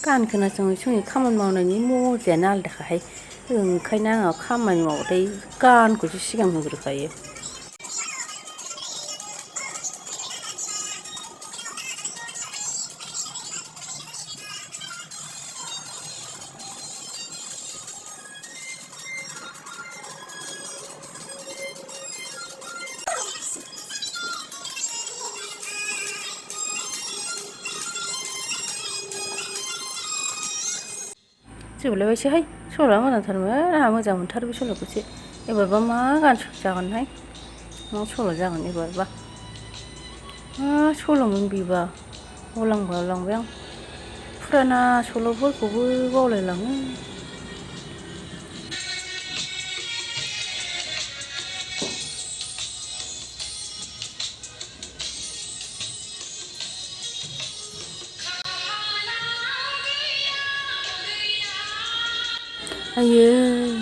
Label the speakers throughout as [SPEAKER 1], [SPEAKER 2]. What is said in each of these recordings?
[SPEAKER 1] गान खोनासङै सङै खामानि मावनायनि मजायानो आलादाखाहाय ओंखायनो आङो खामानि मावबाथाय गानखौसो सिगां होग्रोखायो जोबलायबायसोहाय सल'आ मोजांथारमोन आंहा मोजां मोनथारो बे सल'खौसो एबारबा मा गान जागोनहाय मा सल' जागोन एबारबा मा सल'मोन बेबा बावलांबाय आं फुराना सल'फोरखौबो बावलायलाङो आयो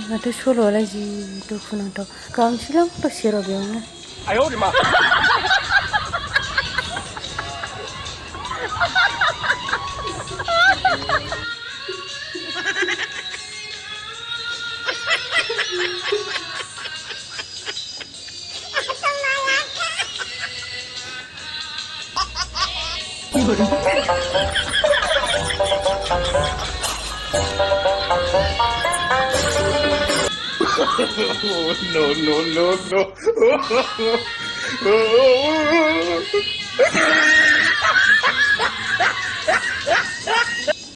[SPEAKER 1] माथो सल'आलाय जि दुखुनांथाव गाबनोसैलां दसे र' बेयावनो
[SPEAKER 2] Oh, no, no, no, no.